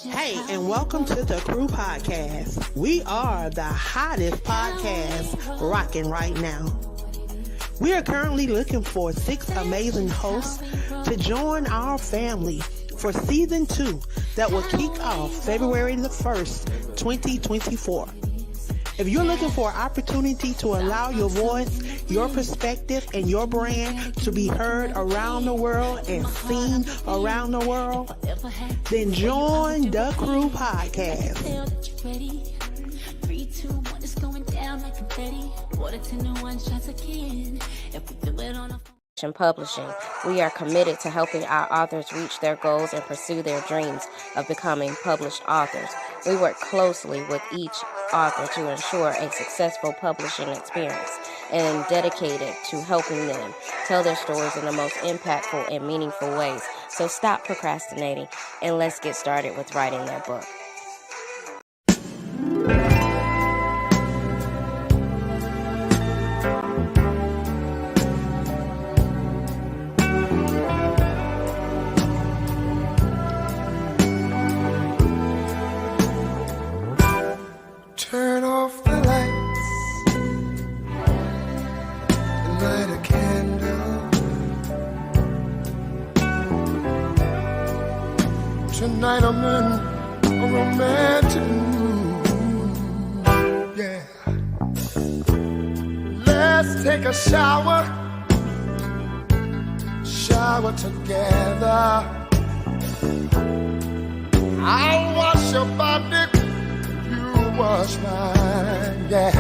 Hey, and welcome to the Crew Podcast. We are the hottest podcast rocking right now. We are currently looking for 6 amazing hosts to join our family for season 2 that will kick off February the 1st, 2024. If you're looking for an opportunity to allow your voice, your perspective, and your brand to be heard around the world and seen around the world, then join the Crew Podcast. Publishing. We are committed to helping our authors reach their goals and pursue their dreams of becoming published authors. We work closely with each author to ensure a successful publishing experience and dedicated to helping them tell their stories in the most impactful and meaningful ways. So stop procrastinating and let's get started with writing their book. Turn off the lights and light a candle. Tonight I'm in a romantic mood, yeah. Let's take a shower together. I'll wash your body, wash mine, yeah.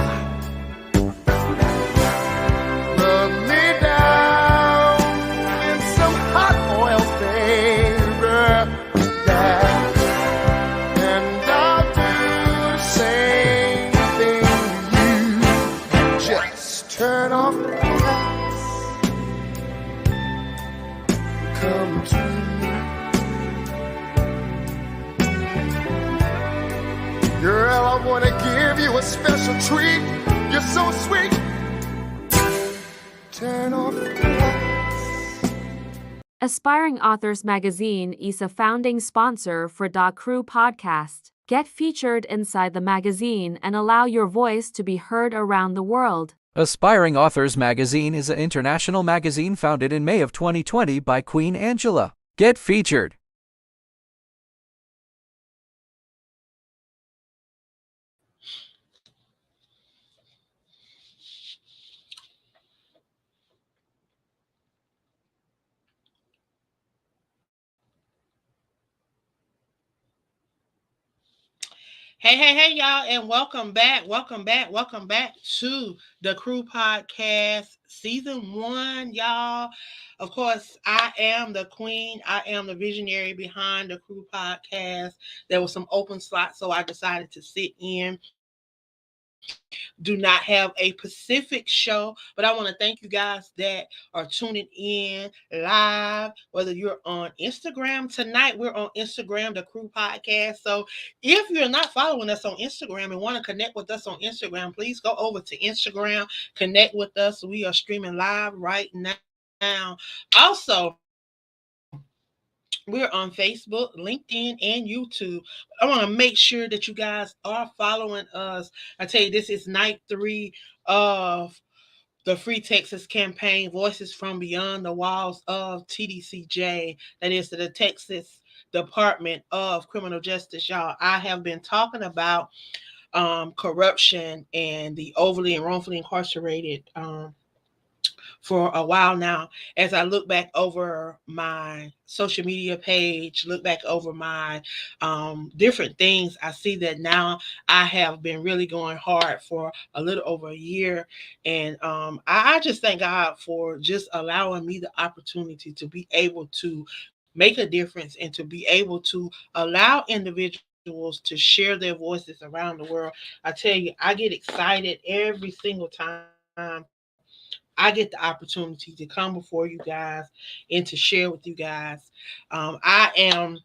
Rub me down in some hot oil, baby, yeah. And I'll do the same thing to you. Just turn off the lights, come to me. Girl, I want to give you a special treat. You're so sweet. Turn off the lights. Aspiring Authors Magazine is a founding sponsor for Da Crew Podcast. Get featured inside the magazine and allow your voice to be heard around the world. Aspiring Authors Magazine is an international magazine founded in May of 2020 by Queen Angela. Get featured. Hey, y'all, and welcome back to the Crew Podcast, Season 1, y'all. Of course, I am the queen. I am the visionary behind the Crew Podcast. There was some open slots, so I decided to sit in. Do not have a Pacific show, but I want to thank you guys that are tuning in live, whether you're on Instagram. Tonight, we're on Instagram, the Crew Podcast. So if you're not following us on Instagram and want to connect with us on Instagram, please go over to Instagram, connect with us. We are streaming live right now. Also, we're on Facebook, LinkedIn, and YouTube. I want to make sure that you guys are following us. I tell you, this is night 3 of the Free Texas campaign, Voices from Beyond the Walls of TDCJ. That is the Texas Department of Criminal Justice, y'all. I have been talking about corruption and the overly and wrongfully incarcerated for a while now. As I look back over my social media page, look back over my different things, I see that now I have been really going hard for a little over a year. And I just thank God for just allowing me the opportunity to be able to make a difference and to be able to allow individuals to share their voices around the world. I tell you, I get excited every single time I get the opportunity to come before you guys and to share with you guys. I am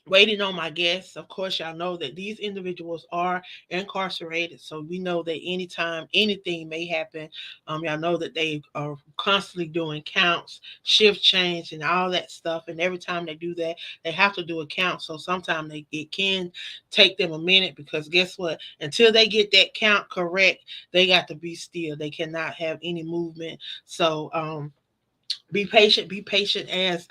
waiting on my guests. Of course, y'all know that these individuals are incarcerated, so we know that anytime anything may happen, y'all know that they are constantly doing counts, shift change, and all that stuff. And every time they do that, they have to do a count. So sometimes it can take them a minute because guess what? Until they get that count correct, they got to be still. They cannot have any movement. So be patient as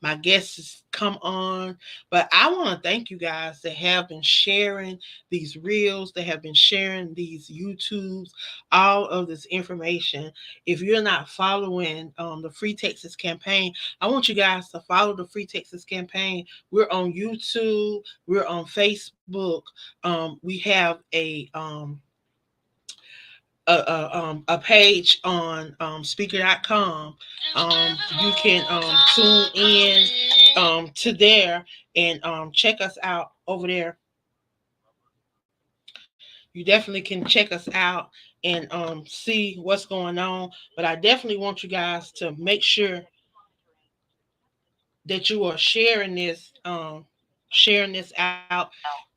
my guests come on. But I want to thank you guys that have been sharing these reels, that have been sharing these YouTubes, all of this information. If you're not following the Free Texas campaign, I want you guys to follow the Free Texas campaign. We're on YouTube, we're on Facebook. We have a page on speaker.com. You can tune in to there and check us out over there. You definitely can check us out and see what's going on. But I definitely want you guys to make sure that you are sharing this out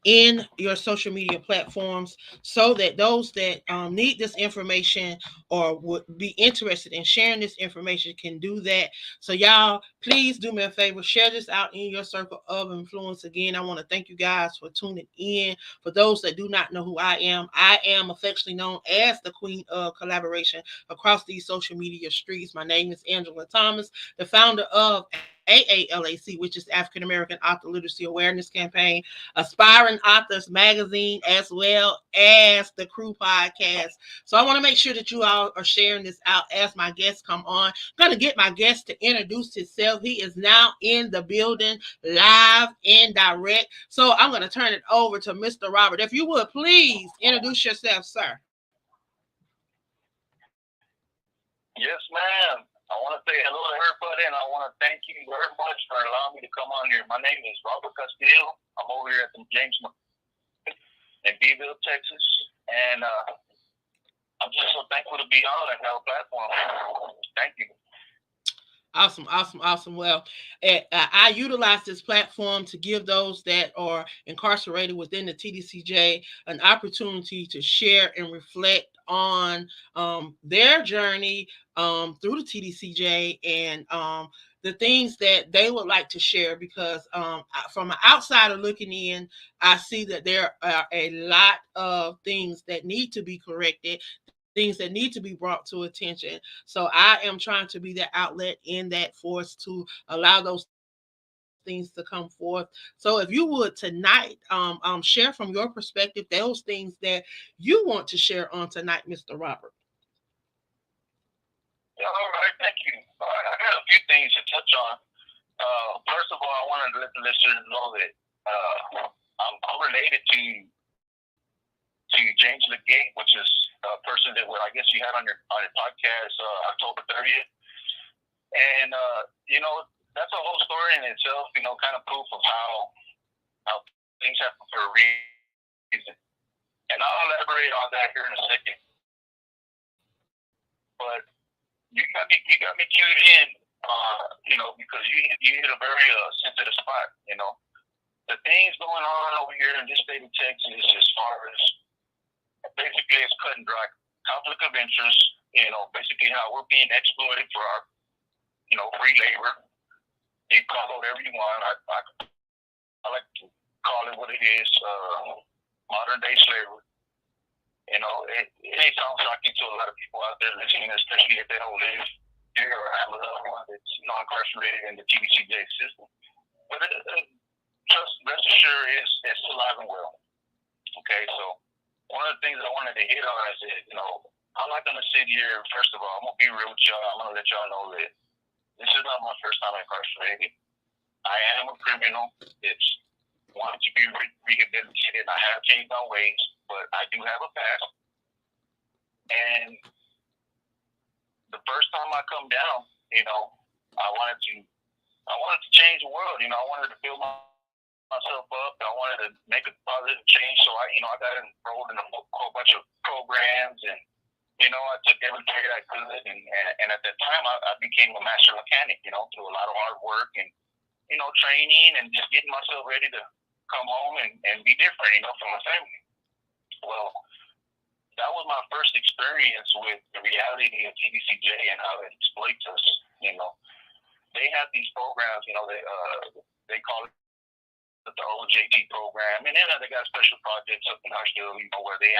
in your social media platforms so that those that need this information or would be interested in sharing this information can do that. So y'all, please do me a favor, share this out in your circle of influence. Again, I want to thank you guys for tuning in. For those that do not know who I am affectionately known as the Queen of Collaboration across these social media streets. My name is Angela Thomas, the founder of AALAC, which is African American Author Literacy Awareness Campaign, Aspiring Authors Magazine, as well as the Crew Podcast. So I want to make sure that you all are sharing this out as my guests come on. I'm going to get my guest to introduce himself. He is now in the building, live and direct. So I'm going to turn it over to Mr. Robert. If you would please introduce yourself, sir. Yes, ma'am. I want to say hello to everybody, and I want to thank you very much for allowing me to come on here. My name is Robert Castillo. I'm over here at the James in Beeville, Texas, and I'm just so thankful to be on and have a platform. Thank you. Awesome, awesome, awesome. Well, I utilize this platform to give those that are incarcerated within the TDCJ an opportunity to share and reflect on their journey through the TDCJ and the things that they would like to share. Because from an outsider looking in, I see that there are a lot of things that need to be corrected, things that need to be brought to attention. So I am trying to be that outlet in that force to allow those things to come forth. So if you would tonight share from your perspective those things that you want to share on tonight, Mr. Robert. Yeah, all right, thank you. All right, I got a few things to touch on. First of all, I wanted to let the listeners know that I'm related to James Legate, which is a person that I guess you had on your podcast October 30th, and that's a whole story in itself. Kind of proof of how things happen for a reason, and I'll elaborate on that here in a second. But you got me cued in, because you hit a very sensitive spot. The things going on over here in this state of Texas, as far as basically it's cut and dry conflict of interest. Basically how we're being exploited for our, free labor. You call it whatever you want. I like to call it what it is, modern day slavery. It ain't sound shocking to a lot of people out there listening, especially if they don't live here or have a loved one that's incarcerated in the TBCJ system. But rest assured, it's alive and well. Okay, so one of the things I wanted to hit on is that, I'm not going to sit here. First of all, I'm going to be real with y'all. I'm going to let y'all know that this is not my first time incarcerated. I am a criminal. It's wanted to be rehabilitated. I have changed my ways, but I do have a past. And the first time I come down, I wanted to change the world. I wanted to build myself up. I wanted to make a positive change. So I got enrolled in a whole bunch of programs, and I took every trade I could. And at that time, I became a master mechanic. Through a lot of hard work and training and just getting myself ready to come home and be different, for my family. Well, that was my first experience with the reality of TDCJ and how it exploits us. They have these programs, they call it the OJT program, and then they got special projects up in Huntsville, where they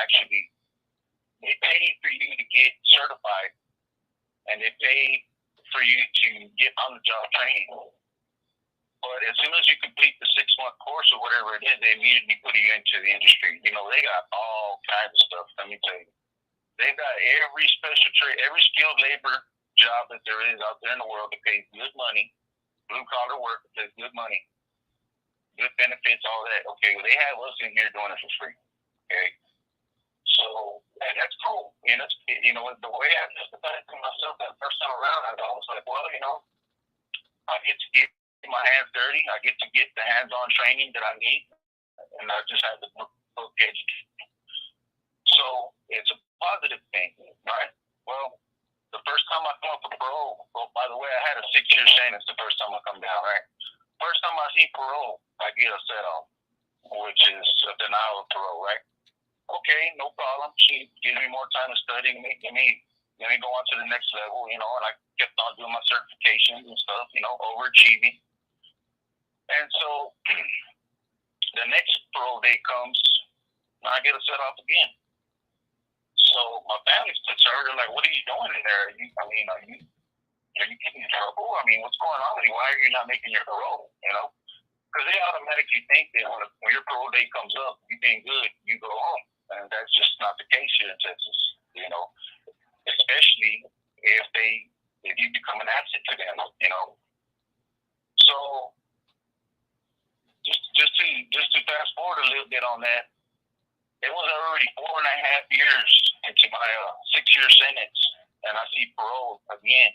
pay for you to get certified, and they pay for you to get on the job training. But as soon as you complete the 6-month course or whatever it is, they immediately put you into the industry. They got all kinds of stuff. Let me tell you, they've got every special trade, every skilled labor job that there is out there in the world that pays good money, blue collar work that pays good money, good benefits, all that. Okay, well, they have us in here doing it for free. Okay, so and that's cool. And it's, the way I justified to myself that first time around, I was like, well, I get to get my hands dirty. I get to get the hands-on training that I need, and I just have the book education. So it's a positive thing, right? Well, the first time I come up for parole, by the way, I had a 6-year sentence the first time I come down, right? First time I see parole, I get a set-off, which is a denial of parole, right? Okay, no problem. She gives me more time to study. Let me go on to the next level, and I kept on doing my certifications and stuff, overachieving. And so the next parole date comes, and I get a set-off again. So my family's concerned. They're like, what are you doing in there? Are you getting in trouble? What's going on with you? Why are you not making your parole? Because they automatically think that when your parole date comes up, you being good, you go home. And that's just not the case here in Texas, especially if you become an asset to them, So just to fast forward a little bit on that, it was already 4.5 years into my 6-year sentence, and I see parole again,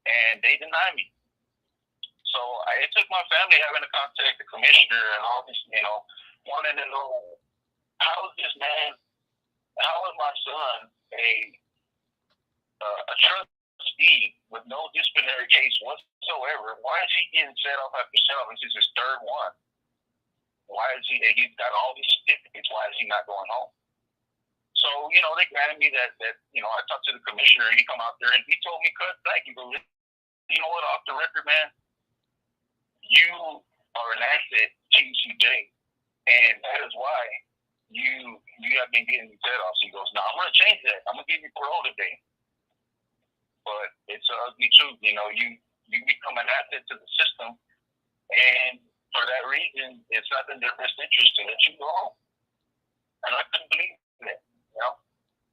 and they deny me. So it took my family having to contact the commissioner and all this, wanting to know, how is my son a trustee with no disciplinary case whatsoever? Why is he getting set off after set off? This is his third one. Why is he's got all these certificates, why is he not going home? So, they granted me that I talked to the commissioner, and he come out there, and he told me, thank you, but you know what, off the record, man, you are an asset to TCJ, and that is why you have been getting set off. So he goes, no, I'm going to change that. I'm going to give you parole today. But it's an ugly truth, you become an asset to the system, and for that reason, it's not in their best interest to let you go home. And I couldn't believe that,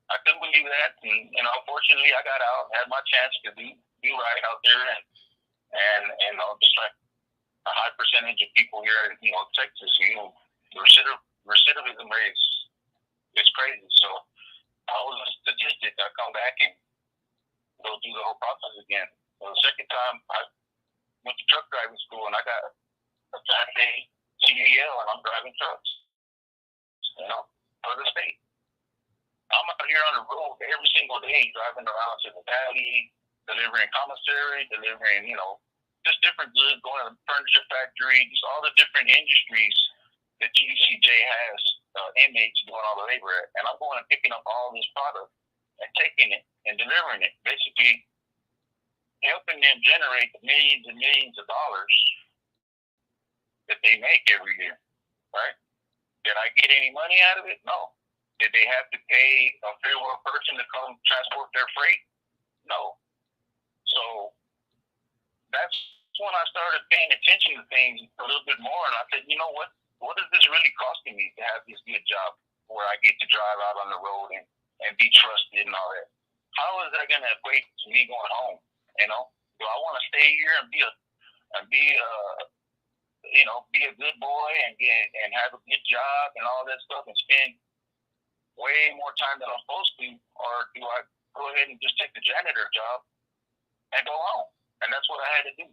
I couldn't believe that. And, unfortunately, I got out, had my chance to be right out there. And just like a high percentage of people here in, Texas, the recidivism rate is crazy. So I was a statistic. I come back and go through the whole process again. So the second time, I went to truck driving school, and I got a Saturday CDL, and I'm driving trucks, for the state. I'm out here on the road every single day, driving around to the valley, delivering commissary, delivering, just different goods, going to the furniture factory, just all the different industries that TCJ has inmates doing all the labor at. And I'm going and picking up all this product and taking it and delivering it, basically helping them generate the millions and millions of dollars that they make every year, right? Did I get any money out of it? No. Did they have to pay a farewell person to come transport their freight? No. So that's when I started paying attention to things a little bit more, and I said, you know what? What is this really costing me to have this good job where I get to drive out on the road and be trusted and all that? How is that going to equate to me going home? Do I want to stay here and be a good boy and have a good job and all that stuff and spend way more time than I'm supposed to, or do I go ahead and just take the janitor job and go home? And that's what I had to do.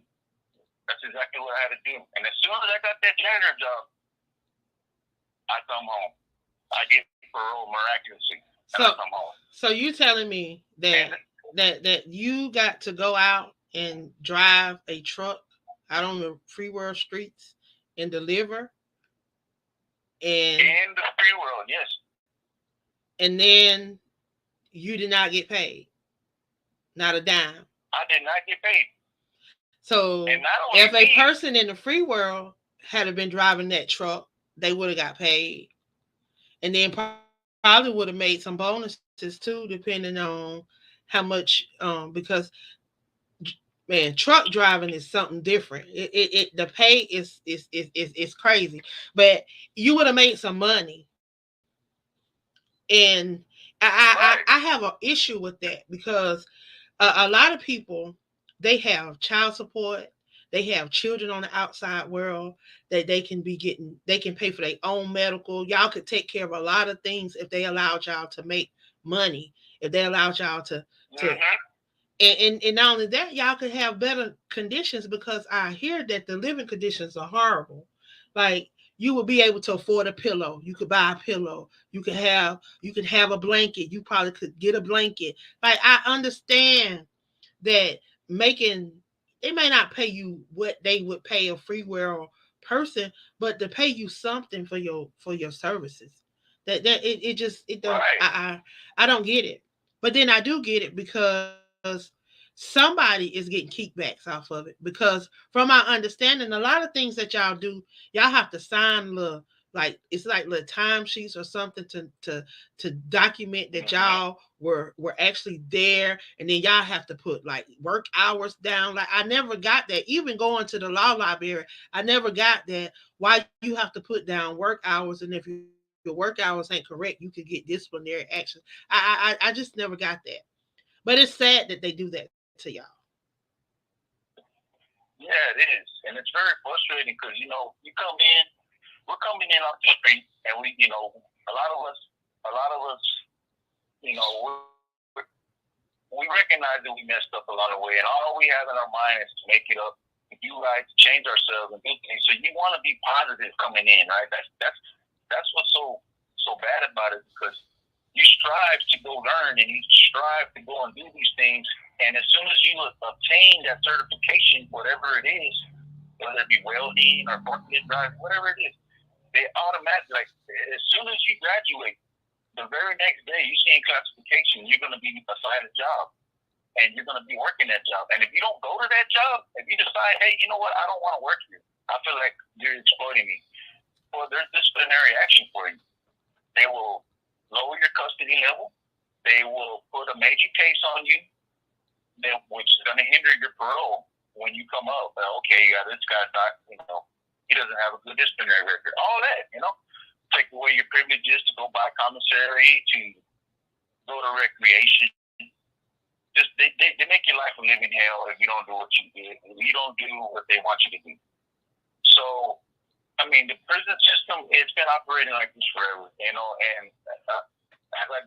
That's exactly what I had to do. And as soon as I got that janitor job, I come home. I get parole miraculously, and I come home. So you telling me that you got to go out and drive a truck out on the free world streets and deliver, and In the free world, yes. then you did not get paid, not a dime. I did not get paid. So And not only if a me, person in the free world had been driving that truck, they would have got paid, and then probably would have made some bonuses too, depending on how much. Because man, truck driving is something different. The pay is crazy, but you would have made some money, and I right. have an issue with that because a lot of people, they have child support, they have children on the outside world that they can pay for their own medical. Y'all could take care of a lot of things if they allowed y'all to make money, if they allowed y'all to Mm-hmm. and not only that, y'all could have better conditions, because I hear that the living conditions are horrible. Like, you would be able to afford a pillow. You could buy a pillow. You could have a blanket. You probably could get a blanket. Like, I understand that making they may not pay you what they would pay a free world person, but to pay you something for your services. It just it don't Right. I don't get it. But then I do get it because somebody is getting kickbacks off of it. Because from my understanding, a lot of things that y'all do, y'all have to sign little, like, it's like little timesheets or something to document that Mm-hmm. y'all were actually there, and then y'all have to put like work hours down. Like, I never got that. Even going to the law library, I never got that. Why you have to put down work hours, and if your work hours ain't correct, you could get disciplinary action. I just never got that. But it's sad that they do that to y'all. Yeah, it is. And it's very frustrating because, you come in, we're coming in off the street, and a lot of us, a lot of us, you know, we recognize that we messed up a lot of way, and all we have in our mind is to make it up, to do right, to change ourselves and do things. So you want to be positive coming in, right? That's what's so bad about it, because you strive to go learn and you strive to go and do these things, and as soon as you obtain that certification, whatever it is, whether it be welding or forklift driving, whatever it is, they automatically, like, as soon as you graduate, the very next day you see in classification, you're going to be assigned a job, and you're going to be working that job. And if you don't go to that job, if you decide, hey, you know what, I don't want to work here, I feel like you're exploiting me, well, there's disciplinary action for you. They will lower your custody level. They will put a major case on you, which is going to hinder your parole when you come up. Okay, yeah, this guy's not, he doesn't have a good disciplinary record. All that, take away your privileges to go buy commissary, to go to recreation. Just they make your life a living hell if you don't do what you did. If you don't do what they want you to do. So, I mean, the prison system, it's been operating like this forever, and as I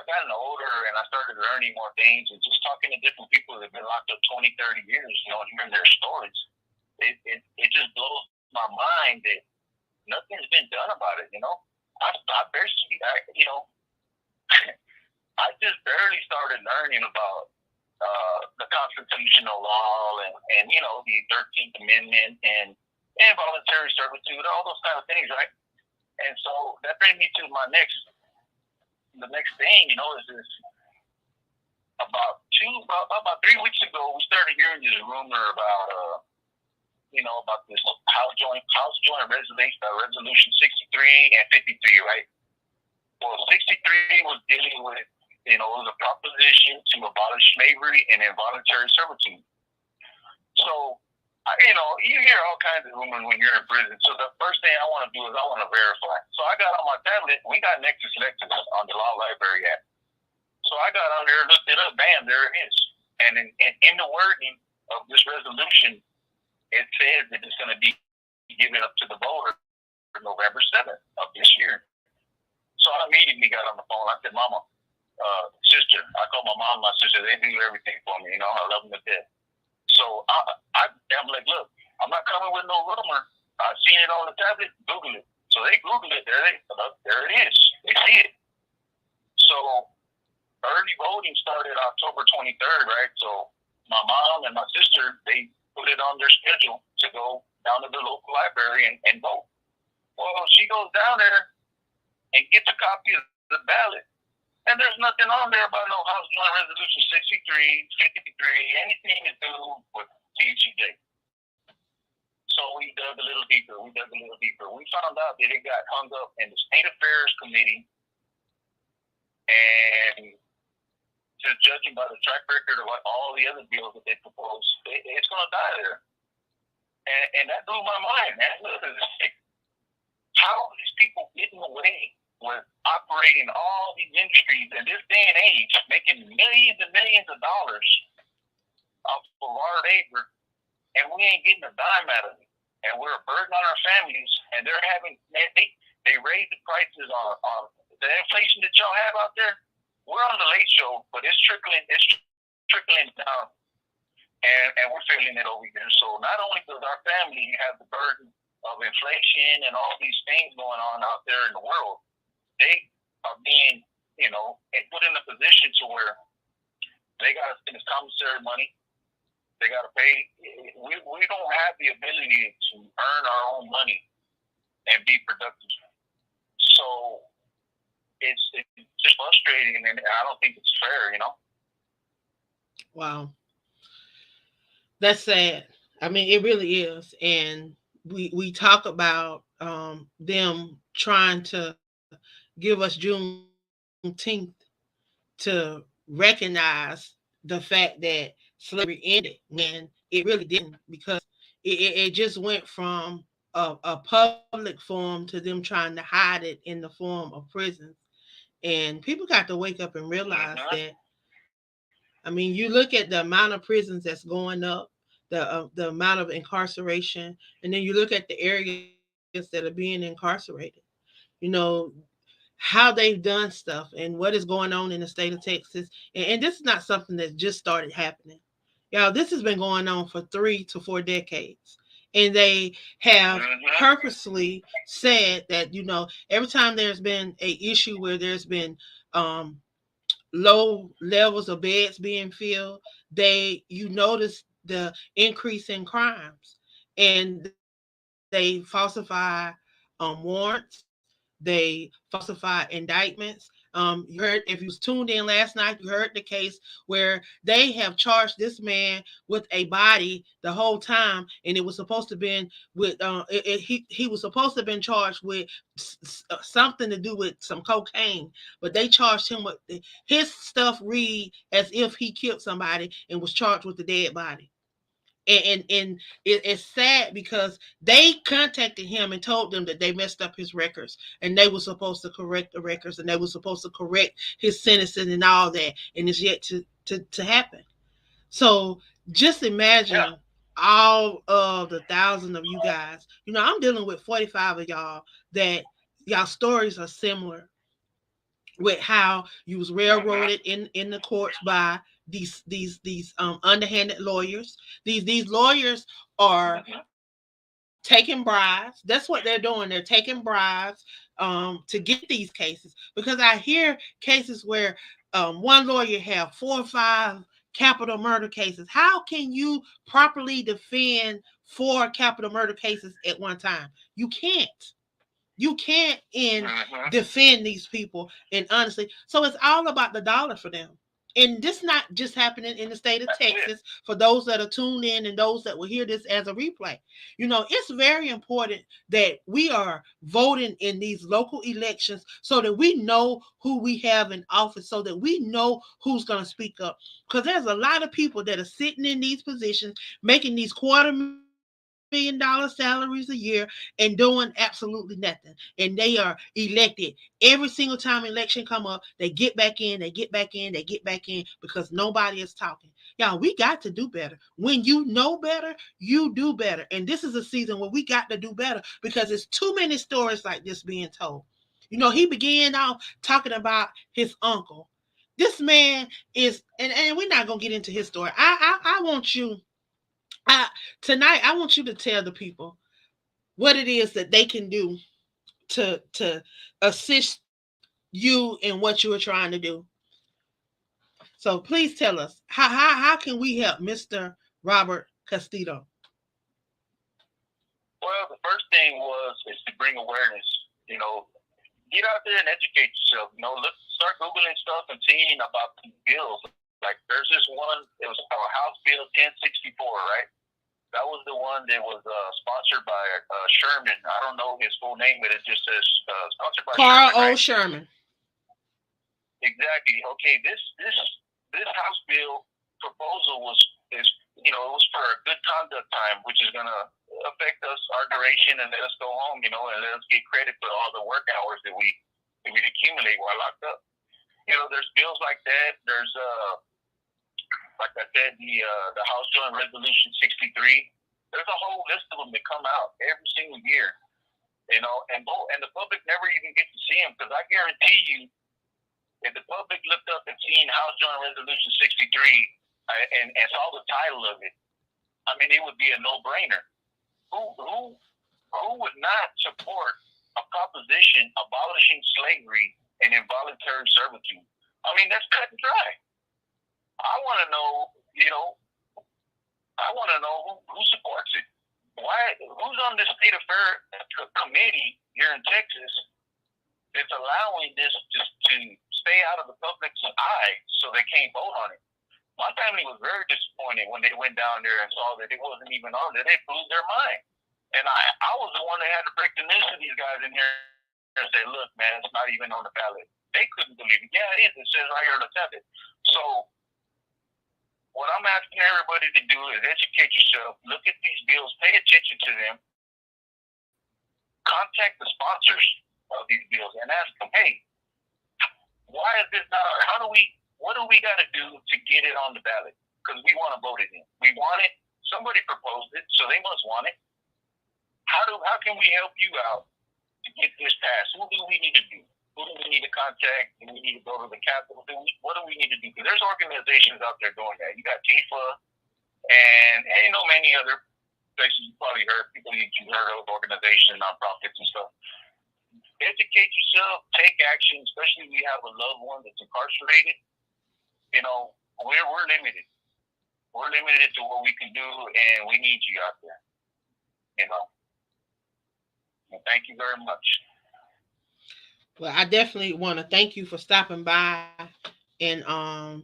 gotten older and I started learning more things and just talking to different people that have been locked up 20, 30 years, hearing their stories, it just blows my mind that nothing's been done about it, I barely, I just barely started learning about the constitutional law and the 13th Amendment and voluntary servitude, all those kind of things, right? And so that brings me to the next thing, is this. About 3 weeks ago, we started hearing this rumor about about this House Joint Resolution 63 and 53, right? Well, 63 was dealing with, it was a proposition to abolish slavery and involuntary servitude. So, you hear all kinds of rumors when you're in prison. So the first thing I want to do is I want to verify. So I got on my tablet, we got Nexus Lexus on the Law Library app. So I got on there, looked it up, bam, there it is. And in the wording of this resolution, it says that it's going to be given up to the voter for November 7th of this year. So I immediately got on the phone. I said, Mama, sister, I call my mom, my sister, they do everything for me. I love them to death. So I'm like, look, I'm not coming with no rumor. I seen it on the tablet, Google it. So they Google it, there it is. They see it. So early voting started October 23rd, right? So my mom and my sister, they put it on their schedule to go down to the local library and vote. Well, she goes down there and gets a copy of the ballot, and there's nothing on there about no House Joint Resolution 63, 53, anything to do with THCJ. So we dug a little deeper. We found out that it got hung up in the State Affairs Committee, and just judging by the track record of all the other bills that they proposed, it's going to die there. And that blew my mind, man. How are these people getting away with operating all these industries in this day and age, making millions and millions of dollars off of our labor, and we ain't getting a dime out of it? And we're a burden on our families, and they're having, they raise the prices on the inflation that y'all have out there. We're on the late show, but it's trickling down, and we're feeling it over here. So not only does our family have the burden of inflation and all these things going on out there in the world, they are being, put in a position to where they got to spend this commissary money. They got to pay. We don't have the ability to earn our own money and be productive. So it's just frustrating, and I don't think it's fair, Wow. That's sad. I mean, it really is. And we talk about them trying to give us Juneteenth to recognize the fact that slavery ended, when it really didn't, because it just went from a public form to them trying to hide it in the form of prisons. And people got to wake up and realize that. I mean, you look at the amount of prisons that's going up, the amount of incarceration, and then you look at the areas that are being incarcerated. You know how they've done stuff and what is going on in the state of Texas, and this is not something that just started happening. Y'all, this has been going on for 3 to 4 decades. And they have purposely said that, every time there's been a issue where there's been low levels of beds being filled, you notice the increase in crimes, and they falsify warrants, they falsify indictments. You heard, if you was tuned in last night, you heard the case where they have charged this man with a body the whole time, and it was supposed to have been with he was supposed to have been charged with something to do with some cocaine, but they charged him with his stuff read as if he killed somebody and was charged with the dead body. And it's sad because they contacted him and told them that they messed up his records, and they were supposed to correct the records, and they were supposed to correct his sentencing and all that, and it's yet to happen. So just imagine all of the thousands of you guys. I'm dealing with 45 of y'all that y'all stories are similar, with how you was railroaded in the courts by these underhanded lawyers. These lawyers are taking bribes. That's what they're doing. They're taking bribes to get these cases, because I hear cases where one lawyer have 4 or 5 capital murder cases. How can you properly defend 4 capital murder cases at one time? You can't. You can't defend these people. And honestly, so it's all about the dollar for them. And this not just happening in the state of Texas. For those that are tuned in and those that will hear this as a replay, it's very important that we are voting in these local elections so that we know who we have in office, so that we know who's going to speak up. Because there's a lot of people that are sitting in these positions, making these $250,000 salaries a year and doing absolutely nothing. And they are elected every single time election come up. They get back in, because nobody is talking. Y'all, we got to do better. When you know better, you do better. And this is a season where we got to do better, because there's too many stories like this being told. He began off talking about his uncle. This man is, and we're not gonna get into his story. I want you, tonight, I want you to tell the people what it is that they can do to assist you in what you are trying to do. So please tell us, how can we help Mr. Robert Castillo? Well, the first thing is to bring awareness. You know, get out there and educate yourself. You know, start googling stuff and seeing about these bills. Like there's this one. It was called House Bill 1064, right? That was the one that was sponsored by Sherman. I don't know his full name, but it just says sponsored by Carl Sherman. O. Right? Sherman. Exactly. Okay. This House bill proposal is it was for a good conduct time, which is gonna affect us our duration and let us go home, and let us get credit for all the work hours that we accumulate while locked up. There's bills like that. There's like I said, the House Joint Resolution 63. There's a whole list of them that come out every single year. And the public never even gets to see them, because I guarantee you, if the public looked up and seen House Joint Resolution 63 and saw the title of it, I mean, it would be a no-brainer. Who would not support a proposition abolishing slavery and involuntary servitude? I mean, that's cut and dry. I want to know, who supports it. Who's on the state affairs committee here in Texas that's allowing this to stay out of the public's eye so they can't vote on it? My family was very disappointed when they went down there and saw that it wasn't even on there. They blew their mind. And I was the one that had to break the news to these guys in here and say, look, man, it's not even on the ballot. They couldn't believe it. Yeah, it is. It says right here on the tablet. So what I'm asking everybody to do is educate yourself, look at these bills, pay attention to them, contact the sponsors of these bills and ask them, hey, why is this not, what do we got to do to get it on the ballot? Because we want to vote it in. We want it. Somebody proposed it, so they must want it. How can we help you out to get this passed? Who do we need to do? Who do we need to contact? Do we need to go to the Capitol? What do we need to do? Because there's organizations out there doing that. You got TIFA and many other places you probably heard, people you've heard of, organizations, nonprofits and stuff. Educate yourself, take action, especially if you have a loved one that's incarcerated. We're limited. We're limited to what we can do, and we need you out there. And thank you very much. Well, I definitely want to thank you for stopping by and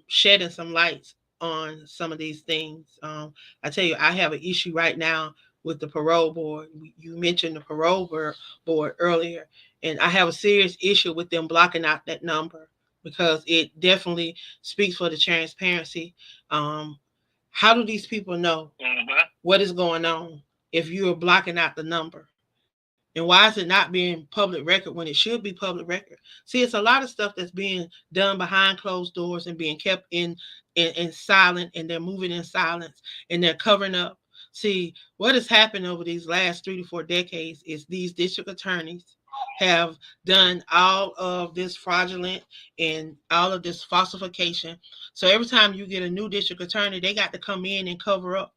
shedding some lights on some of these things. I tell you, I have an issue right now with the parole board. You mentioned the parole board earlier, and I have a serious issue with them blocking out that number, because it definitely speaks for the transparency. How do these people know what is going on if you are blocking out the number? And why is it not being public record when it should be public record? See, it's a lot of stuff that's being done behind closed doors and being kept in silent, and they're moving in silence, and they're covering up. See, what has happened over these last 3 to 4 decades is these district attorneys have done all of this fraudulent and all of this falsification. So every time you get a new district attorney, they got to come in and cover up.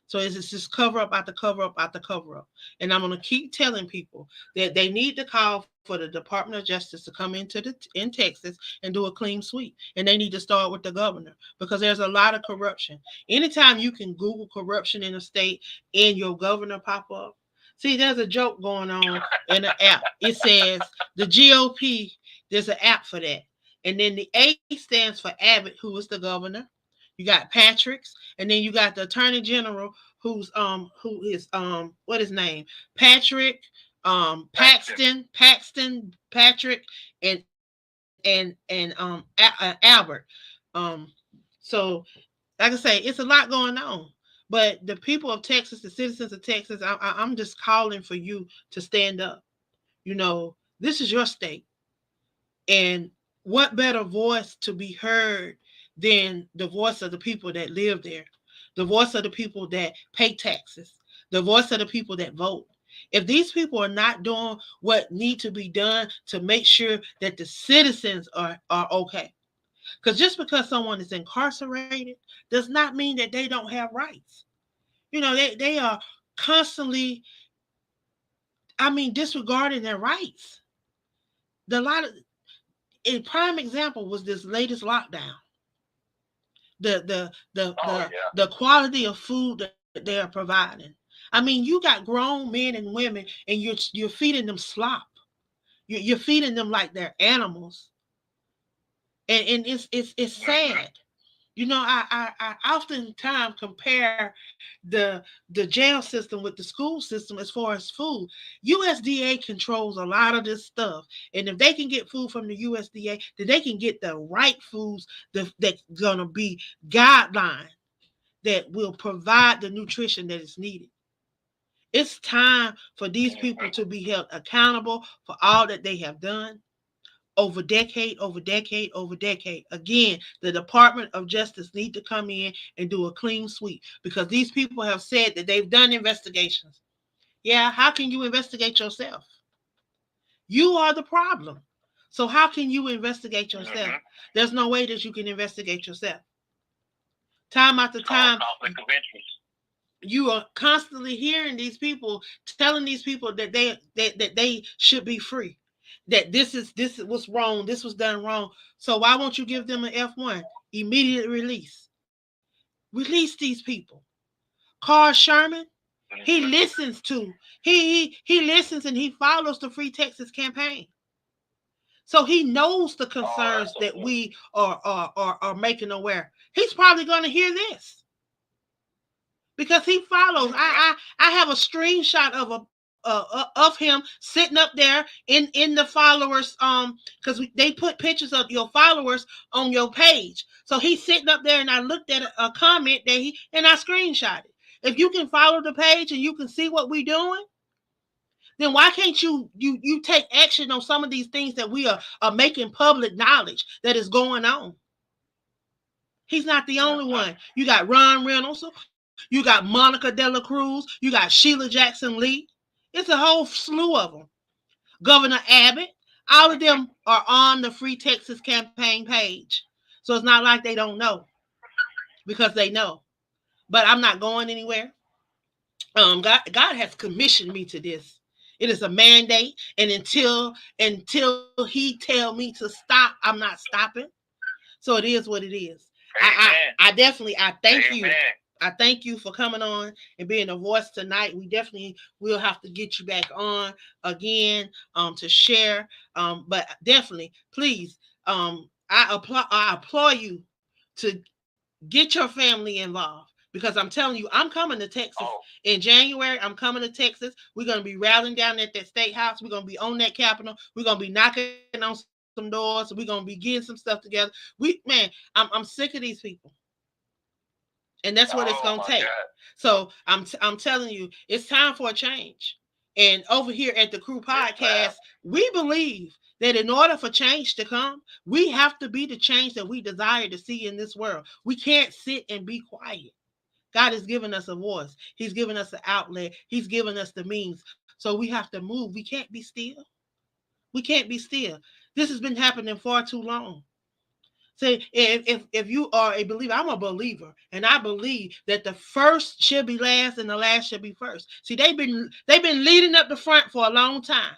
So it's just cover up after cover up after cover up. And I'm going to keep telling people that they need to call for the Department of Justice to come in Texas and do a clean sweep. And they need to start with the governor, because there's a lot of corruption. Anytime you can Google corruption in a state and your governor pop up. See, there's a joke going on in the app. It says the GOP, there's an app for that. And then the A stands for Abbott, who is the governor. You got Patrick's, and then you got the Attorney General, who is what his name? Patrick, Paxton, Patrick, and Albert. So like I say, it's a lot going on. But the people of Texas, the citizens of Texas, I'm just calling for you to stand up. This is your state. And what better voice to be heard than the voice of the people that live there, the voice of the people that pay taxes, the voice of the people that vote. If these people are not doing what need to be done to make sure that the citizens are okay, because just because someone is incarcerated does not mean that they don't have rights. They are constantly, disregarding their rights. A prime example was this latest lockdown. The quality of food, the they are providing. I mean, you got grown men and women, and you're feeding them slop. You're feeding them like they're animals, and it's sad. You know, I oftentimes compare the the jail system with the school system as far as food. USDA controls a lot of this stuff, and if they can get food from the USDA, then they can get the right foods that's gonna be guideline that will provide the nutrition that is needed. It's time for these people to be held accountable for all that they have done over decade, over decade, over decade. Again, the Department of Justice need to come in and do a clean sweep because these people have said that they've done investigations. Yeah, how can you investigate yourself? You are the problem. So how can you investigate yourself? There's no way that you can investigate yourself. Time after time, you are constantly hearing these people telling these people that they should be free, that this is what's wrong, this was done wrong. So why won't you give them an F1 immediate release? Release these people. Carl Sherman, he listens to he listens and he follows the Free Texas campaign. So he knows the concerns that we are making aware. He's probably going to hear this because he follows. I have a screenshot of him sitting up there in the followers because they put pictures of your followers on your page. So he's sitting up there, and I looked at a comment that I screenshot it. If you can follow the page and you can see what we're doing, then why can't you take action on some of these things that we are making public knowledge that is going on? He's not the only one. You got Ron Reynolds, you got Monica De La Cruz, you got Sheila Jackson Lee. It's a whole slew of them. Governor Abbott, all of them are on the Free Texas campaign page. So it's not like they don't know, because they know. But I'm not going anywhere. God has commissioned me to this. It is a mandate, and until He tell me to stop, I'm not stopping. So it is what it is. I definitely thank you. I thank you for coming on and being a voice tonight. We definitely will have to get you back on again to share. But definitely, please, I applaud you to get your family involved. Because I'm telling you, I'm coming to Texas in January. I'm coming to Texas. We're going to be rallying down at that state house. We're going to be on that Capitol. We're going to be knocking on some doors. We're going to be getting some stuff together. I'm sick of these people. And that's what it's gonna take. So I'm telling you, it's time for a change. And over here at the Crew Podcast, we believe that in order for change to come, we have to be the change that we desire to see in this world. We can't sit and be quiet. God has given us a voice. He's given us an outlet. He's given us the means. So we have to move. We can't be still. We can't be still. This has been happening far too long. Say, if you are a believer, I'm a believer, and I believe that the first should be last and the last should be first. See, they've been leading up the front for a long time,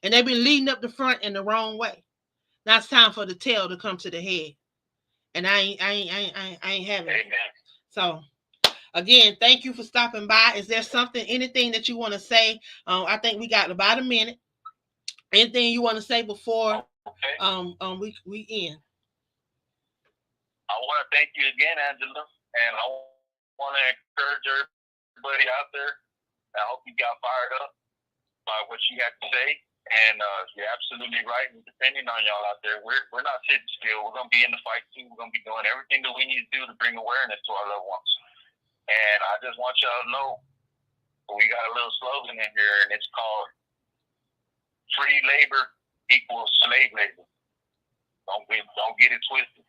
and they've been leading up the front in the wrong way. Now it's time for the tail to come to the head, and I ain't having it. So again, thank you for stopping by. Is there anything that you want to say? I think we got about a minute. Anything you want to say before we end? I want to thank you again, Angela, and I want to encourage everybody out there. I hope you got fired up by what you had to say, and you're absolutely right. We're depending on y'all out there. We're not sitting still. We're going to be in the fight too. We're going to be doing everything that we need to do to bring awareness to our loved ones. And I just want y'all to know we got a little slogan in here, and it's called "Free labor equals slave labor." Don't get it twisted.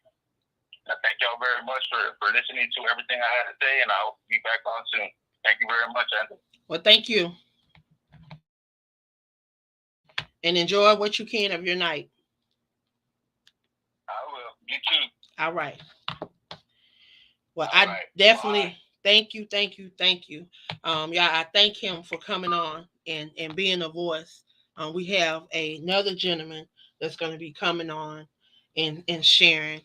I thank y'all very much for listening to everything I had to say, and I'll be back on soon. Thank you very much, Andrew. Well, thank you. And enjoy what you can of your night. I will. You too. All right. Well, I definitely thank you. Yeah, I thank him for coming on and being a voice. We have another gentleman that's going to be coming on and sharing.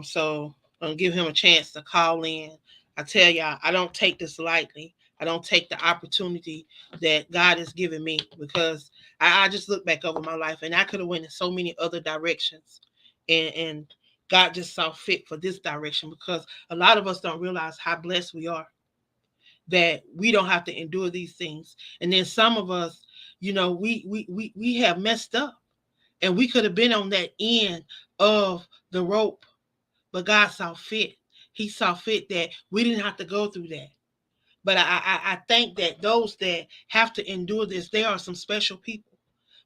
So I'll give him a chance to call in. I tell y'all, I don't take this lightly. I don't take the opportunity that God has given me, because I just look back over my life and I could have went in so many other directions, and God just saw fit for this direction, because a lot of us don't realize how blessed we are that we don't have to endure these things. And then some of us, we have messed up, and we could have been on that end of the rope, but God saw fit. He saw fit that we didn't have to go through that. But I think that those that have to endure this, they are some special people,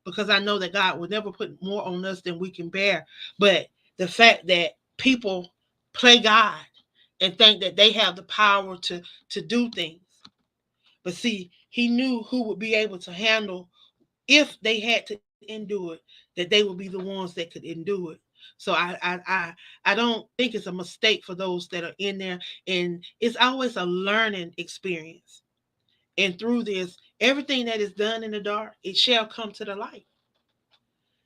because I know that God will never put more on us than we can bear. But the fact that people play God and think that they have the power to do things. But see, he knew who would be able to handle, if they had to endure it, that they would be the ones that could endure it. So I don't think it's a mistake for those that are in there, and it's always a learning experience. And through this, everything that is done in the dark, it shall come to the light.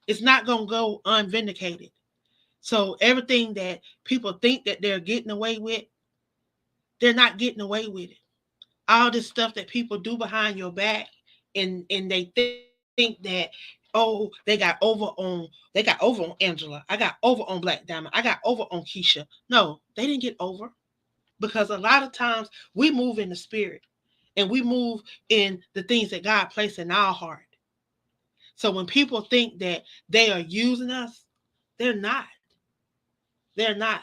It's not gonna go unvindicated. So everything that people think that they're getting away with, they're not getting away with it. All this stuff that people do behind your back, and they think that, oh, they got over on Angela, I got over on Black Diamond, I got over on Keisha. No, they didn't get over, because a lot of times we move in the spirit, and we move in the things that God placed in our heart. So when people think that they are using us, they're not. They're not.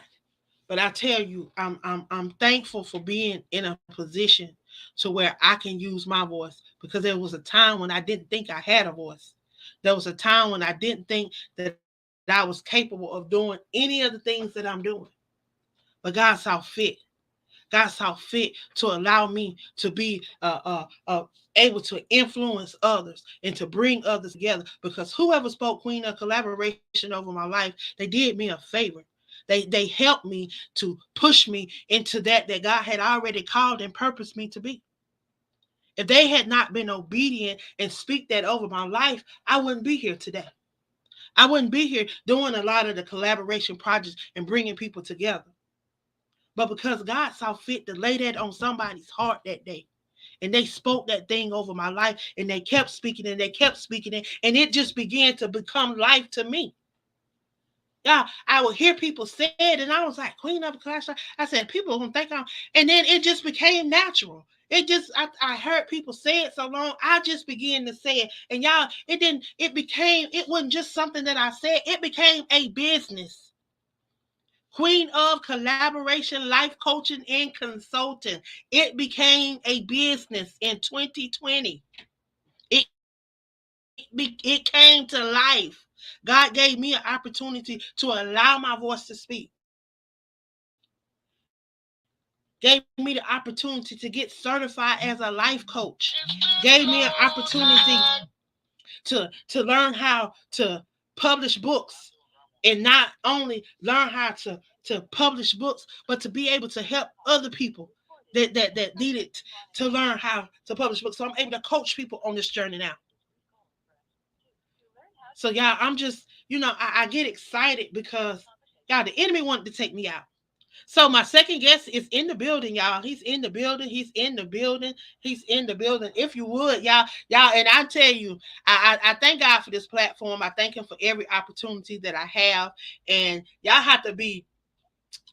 But I tell you, I'm thankful for being in a position to where I can use my voice, because there was a time when I didn't think I had a voice. There was a time when I didn't think that I was capable of doing any of the things that I'm doing. But God saw fit. God saw fit to allow me to be able to influence others and to bring others together. Because whoever spoke Queen of Collaboration over my life, they did me a favor. They helped me to push me into that God had already called and purposed me to be. If they had not been obedient and speak that over my life, I wouldn't be here today. I wouldn't be here doing a lot of the collaboration projects and bringing people together. But because God saw fit to lay that on somebody's heart that day, and they spoke that thing over my life, and they kept speaking and they kept speaking it, and it just began to become life to me. Yeah, I would hear people say it, and I was like, Queen of the Clash. I said, people gonna think I'm, and then it just became natural. I heard people say it so long, I just began to say it. And y'all, it wasn't just something that I said, it became a business. Queen of Collaboration, Life Coaching, and Consulting. It became a business in 2020. It came to life. God gave me an opportunity to allow my voice to speak. Gave me the opportunity to get certified as a life coach. Gave me an opportunity to learn how to publish books, and not only learn how to publish books, but to be able to help other people that needed to learn how to publish books. So I'm able to coach people on this journey now. So yeah, I'm just, I get excited because y'all, the enemy wanted to take me out. So my second guest is in the building, y'all. He's in the building. He's in the building. He's in the building. If you would, y'all, and I tell you, I thank God for this platform. I thank him for every opportunity that I have. And y'all have to be,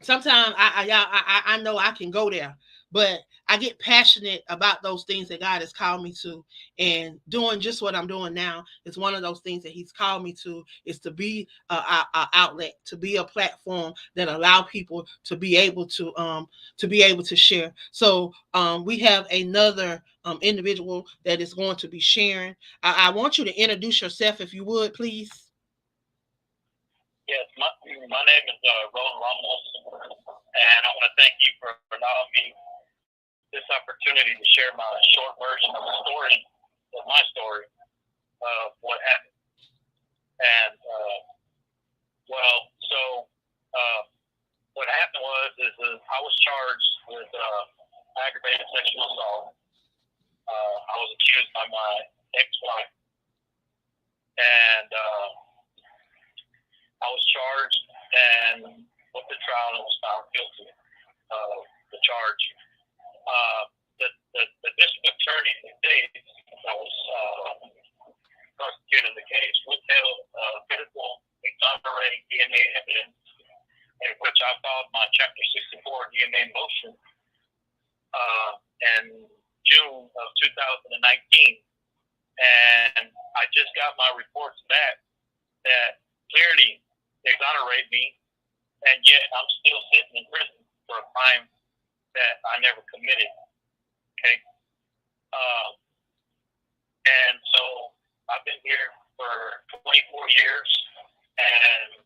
sometimes I know I can go there, but I get passionate about those things that God has called me to, and doing just what I'm doing now is one of those things that He's called me to, is to be a outlet, to be a platform that allow people to be able to share. So we have another individual that is going to be sharing. I want you to introduce yourself, if you would, please. Yes, my name is Roland Ramos, and I want to thank you for allowing me this opportunity to share my short version of the story, of my story, of what happened. And, what happened is I was charged with aggravated sexual assault. I was accused by my ex-wife, and I was charged and went to trial and was found guilty of the charge. 2019, and I just got my reports back that clearly exonerate me, and yet I'm still sitting in prison for a crime that I never committed. Okay, and so I've been here for 24 years, and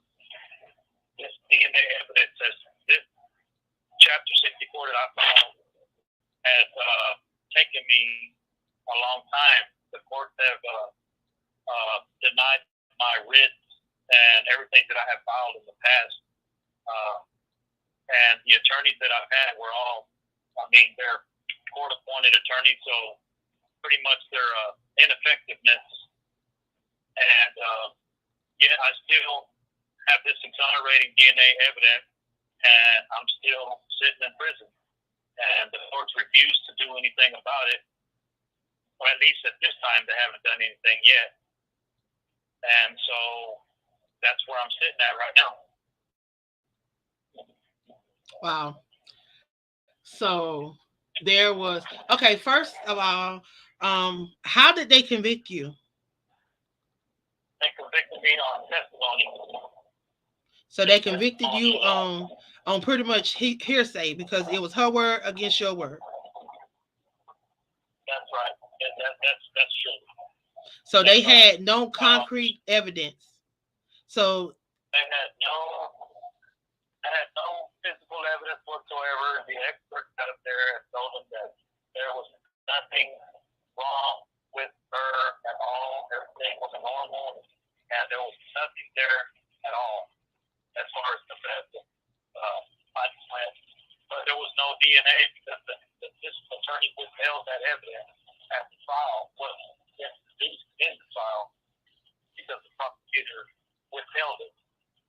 this DNA evidence says this Chapter 64 that I found has taken me a long time. The courts have denied my writs and everything that I have filed in the past. And the attorneys that I've had were all, they're court-appointed attorneys, so pretty much their ineffectiveness. And yet I still have this exonerating DNA evidence, and I'm still sitting in prison. And the courts refuse to do anything about it, or at least at this time they haven't done anything yet. And so that's where I'm sitting at right now. Wow. So there was, okay, first of all, how did they convict you? They convicted me on testimony. So they convicted you on pretty much hearsay because it was her word against your word. That's right. That's true. So they had no concrete evidence. So they had no physical evidence whatsoever. The experts out of there told them that there was nothing wrong with her at all. Everything was normal, and there was nothing there at all as far as the body went. But there was no DNA because this attorney withheld that evidence at the trial. Was introduced in the trial because the prosecutor withheld it,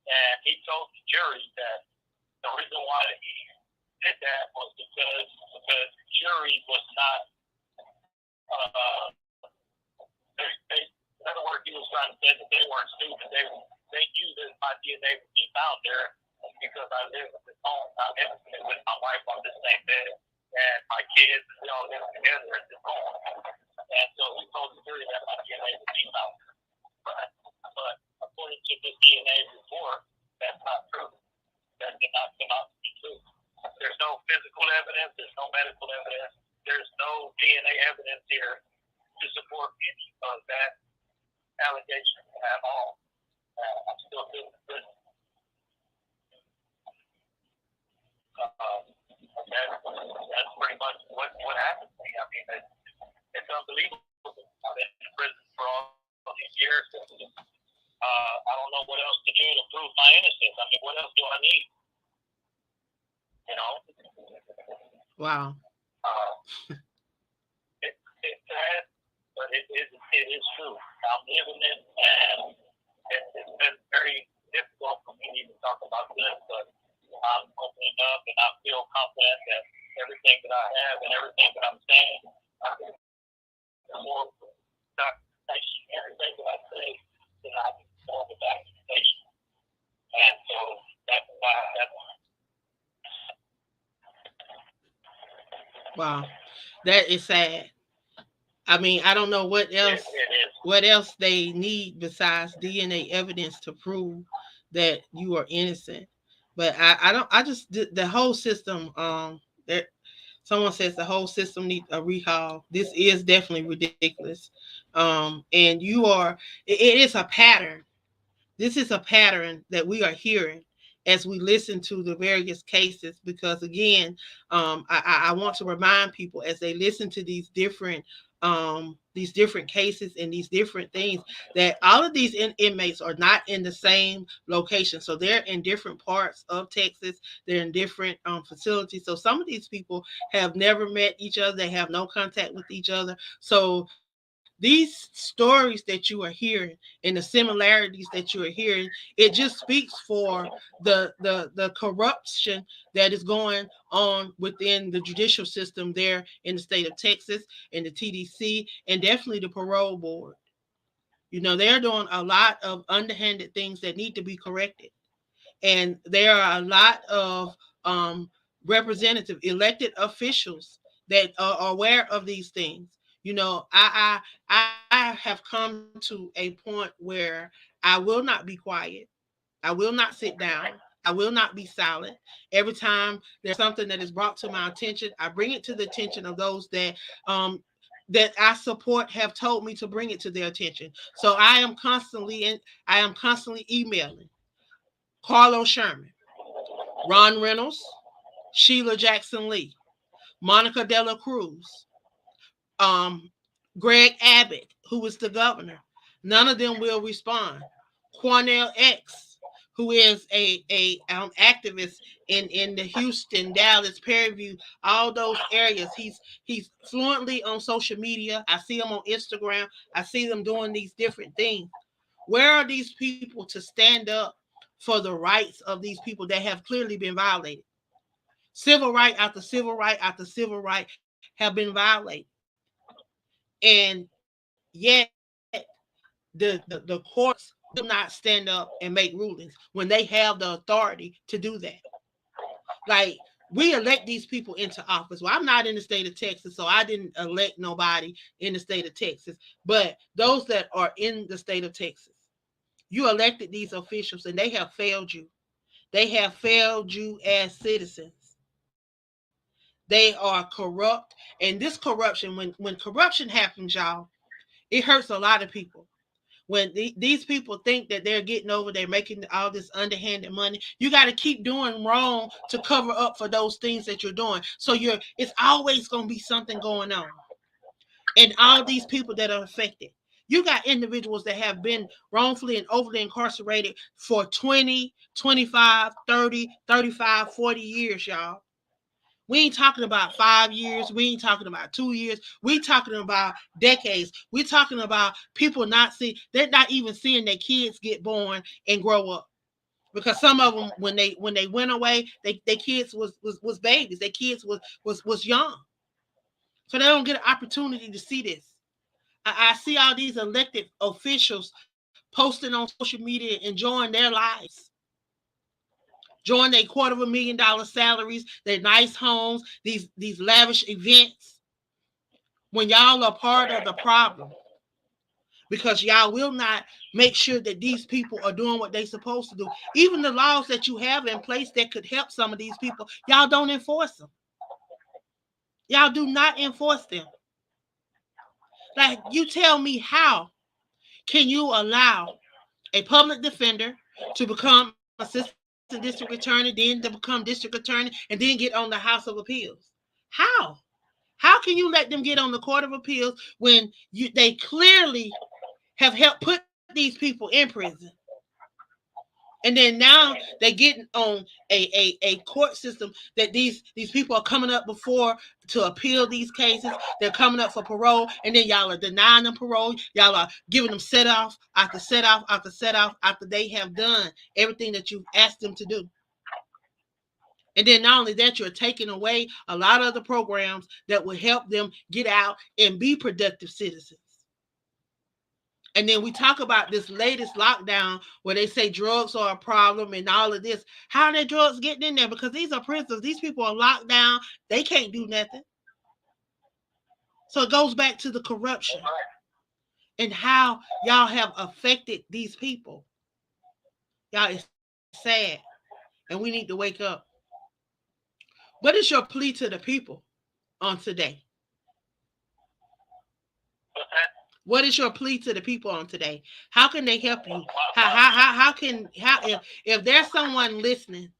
and he told the jury that the reason why he did that was because the jury was not. In other words, he was trying to say that they weren't stupid. They knew that my DNA would be found there because I live at home. I'm living with my wife on the same bed, and my kids, we all live together at this home. And so he told the jury that my DNA would be found there. But according to the DNA report, that's not true. That did not come out to be true. There's no physical evidence. There's no medical evidence. There's no DNA evidence here to support any of that allegation at all. I'm still doing the prison. That's pretty much what happened to me. It's unbelievable. I've been in prison for all these years. I don't know what else to do to prove my innocence. What else do I need? Wow. It's sad, but it is true. I'm living it, and it's been very difficult for me to even talk about this, but I'm opening up, and I feel confident that everything that I have and everything that I'm saying, more documentation. Everything that I say, that I can more of the documentation. And so that's why Wow, that is sad. I don't know what else they need besides DNA evidence to prove that you are innocent. But the whole system, someone says the whole system needs a rehaul. This is definitely ridiculous. And it is a pattern. This is a pattern that we are hearing as we listen to the various cases, because again, I want to remind people as they listen to these different cases and these different things, that all of these inmates are not in the same location. So they're in different parts of Texas. They're in different facilities. So some of these people have never met each other. They have no contact with each other. So these stories that you are hearing and the similarities that you are hearing, it just speaks for the corruption that is going on within the judicial system there in the state of Texas, and the TDC, and definitely the parole board. They're doing a lot of underhanded things that need to be corrected. And there are a lot of representative elected officials that are aware of these things. I have come to a point where I will not be quiet. I will not sit down. I will not be silent. Every time there's something that is brought to my attention, I bring it to the attention of those um that I support have told me to bring it to their attention. So I am constantly emailing Carlos Sherman, Ron Reynolds, Sheila Jackson Lee, Monica De La Cruz, um, Greg Abbott, who is the governor. None of them will respond. Cornell X, who is a activist in the Houston, Dallas, Prairie View, all those areas. He's fluently on social media. I see him on Instagram. I see them doing these different things. Where are these people to stand up for the rights of these people that have clearly been violated? Civil right after civil right after civil right have been violated. And yet the courts will not stand up and make rulings when they have the authority to do that. Like, we elect these people into office. Well, I'm not in the state of Texas, so I didn't elect nobody in the state of Texas. But those that are in the state of Texas, you elected these officials and they have failed you. They have failed you as citizens. They are corrupt. And this corruption, when corruption happens, y'all, it hurts a lot of people. When these people think that they're getting over, they're making all this underhanded money. You got to keep doing wrong to cover up for those things that you're doing. So it's always going to be something going on. And all these people that are affected. You got individuals that have been wrongfully and overly incarcerated for 20, 25, 30, 35, 40 years, y'all. We ain't talking about 5 years. We ain't talking about 2 years. We talking about decades. We talking about people they're not even seeing their kids get born and grow up. Because some of them, when they went away, their kids was babies. Their kids was young. So they don't get an opportunity to see this. I see all these elected officials posting on social media enjoying their lives, enjoying their $250,000 salaries, their nice homes, these lavish events, when y'all are part of the problem, because y'all will not make sure that these people are doing what they're supposed to do. Even the laws that you have in place that could help some of these people, y'all don't enforce them. Y'all do not enforce them. Like, you tell me, how can you allow a public defender to become assistant district attorney, then to become district attorney, and then get on the House of Appeals? How? How can you let them get on the Court of Appeals when they clearly have helped put these people in prison? And then now they're getting on a court system that these people are coming up before to appeal these cases. They're coming up for parole, and then y'all are denying them parole. Y'all are giving them set off after set off after set off after they have done everything that you've asked them to do. And then not only that, you're taking away a lot of the programs that will help them get out and be productive citizens. And then we talk about this latest lockdown where they say drugs are a problem and all of this. How are their drugs getting in there? Because these are prisoners. These people are locked down. They can't do nothing. So it goes back to the corruption and how y'all have affected these people. Y'all, it's sad. And we need to wake up. What is your plea to the people on today? What is your plea to the people on today? How can they help you? If there's someone listening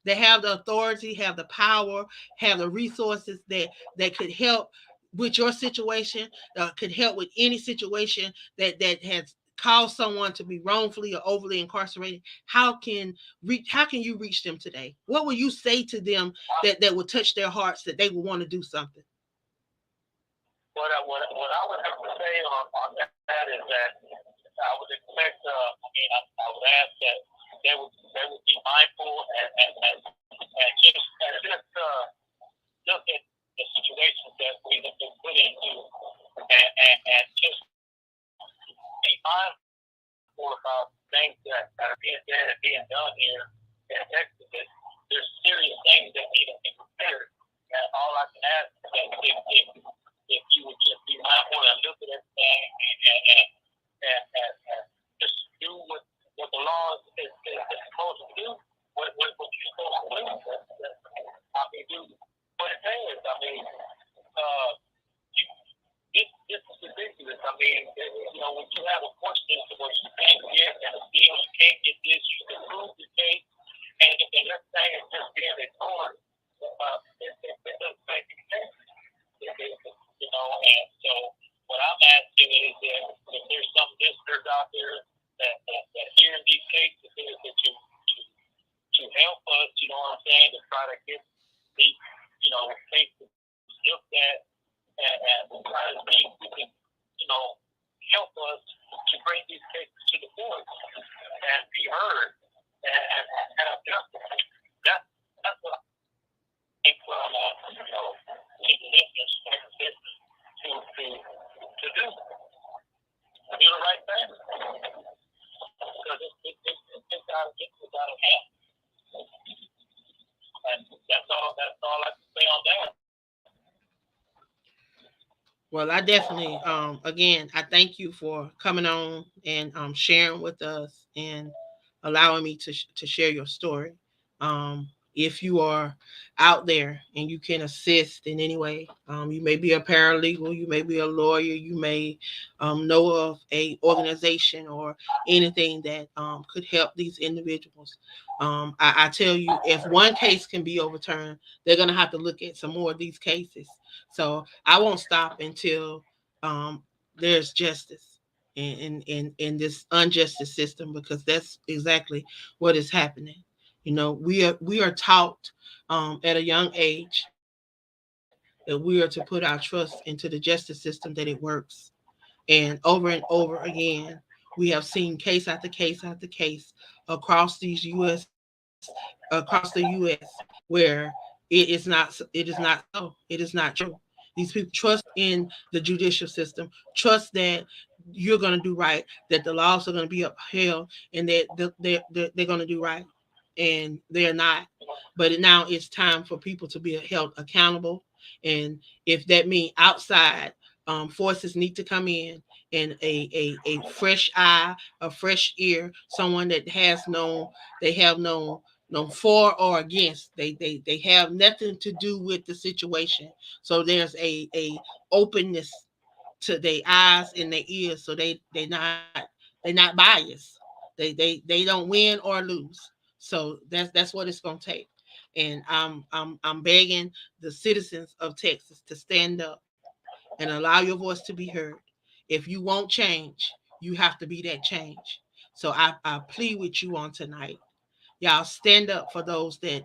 that have the authority, have the power, have the resources that could help with your situation, could help with any situation that has caused someone to be wrongfully or overly incarcerated, how can you reach them today? What will you say to them that will touch their hearts, that they will want to do something? What I would have to say on that is that I would expect, I would ask that they would be mindful and just look at the situations that we have been put into and just be mindful about things that are being said and being done here in Texas. There's serious things that need to be prepared. And all I can ask is that if you would just be mindful when you have a question to what you can't get and a deal, you can't get this, you can prove the case, and this thing is just being ignored. It doesn't make any sense. And so what I'm asking is that if there's some listeners out there that hear these cases, is that to help us, you know what I'm saying, to try to get these, cases looked at and try to see if we can, help us to bring these cases to the court and be heard and have justice. That's what I think from listeners to do the right thing, because it's out of hand. And that's all I can say on that. Well, I definitely, again, I thank you for coming on and sharing with us and allowing me to share your story. If you are out there and you can assist in any way, you may be a paralegal, you may be a lawyer, you may know of a organization or anything that could help these individuals. I tell you, if one case can be overturned, they're going to have to look at some more of these cases. So I won't stop until there's justice in this unjust system, because that's exactly what is happening. We are taught at a young age that we are to put our trust into the justice system, that it works. And over again, we have seen case after case after case across these across the US, where it is not so. It is not true. These people trust in the judicial system, trust that you're going to do right, that the laws are going to be upheld, and that they're going to do right, and they're not. But now it's time for people to be held accountable, and if that means outside forces need to come in, and a fresh eye, a fresh ear, someone that they have no for or against. They have nothing to do with the situation. So there's a openness to their eyes and their ears, so they're not biased. They don't win or lose. So that's what it's gonna take. And I'm begging the citizens of Texas to stand up and allow your voice to be heard. If you won't change, you have to be that change. So I plead with you on tonight. Y'all stand up for those that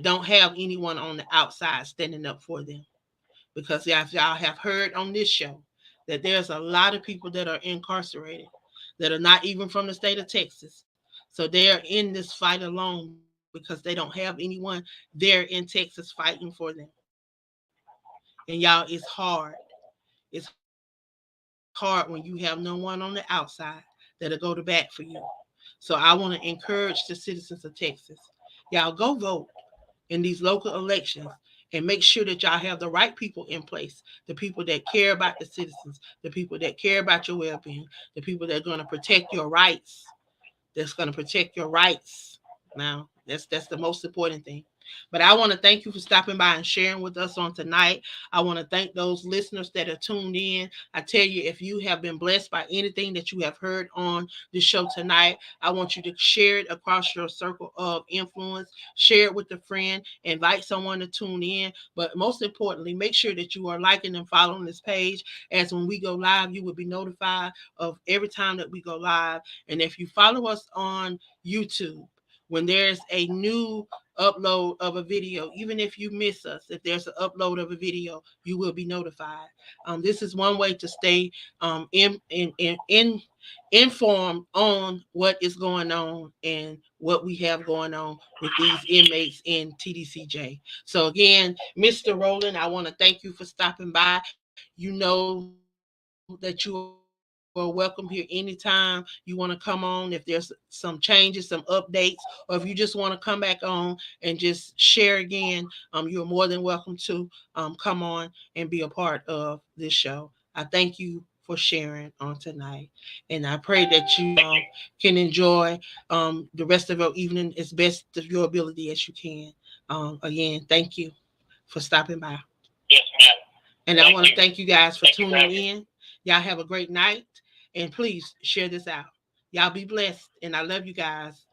don't have anyone on the outside standing up for them. Because y'all have heard on this show that there's a lot of people that are incarcerated that are not even from the state of Texas. So they're in this fight alone because they don't have anyone there in Texas fighting for them. And y'all, it's hard. It's hard when you have no one on the outside that'll go to bat for you. So I want to encourage the citizens of Texas. Y'all go vote in these local elections, and make sure that y'all have the right people in place, the people that care about the citizens, the people that care about your well-being, the people that are going to protect your rights, that's going to protect your rights. Now, that's the most important thing. But I want to thank you for stopping by and sharing with us on tonight. I want to thank those listeners that are tuned in. I tell you, if you have been blessed by anything that you have heard on the show tonight, I want you to share it across your circle of influence. Share it with a friend. Invite someone to tune in. But most importantly, make sure that you are liking and following this page, as when we go live, you will be notified of every time that we go live. And if you follow us on YouTube, when there's a new upload of a video, even if you miss us, if there's an upload of a video, you will be notified. This is one way to stay informed on what is going on and what we have going on with these inmates in TDCJ. So again, Mr. Rowland, I want to thank you for stopping by. You know that you are welcome here anytime you want to come on. If there's some changes, some updates, or if you just want to come back on and just share again, you're more than welcome to come on and be a part of this show. I thank you for sharing on tonight, and I pray that you can enjoy the rest of your evening as best of your ability as you can. Again, thank you for stopping by. Yes, ma'am. And I want to thank you guys for tuning in. Y'all have a great night. And please share this out. Y'all be blessed. And I love you guys.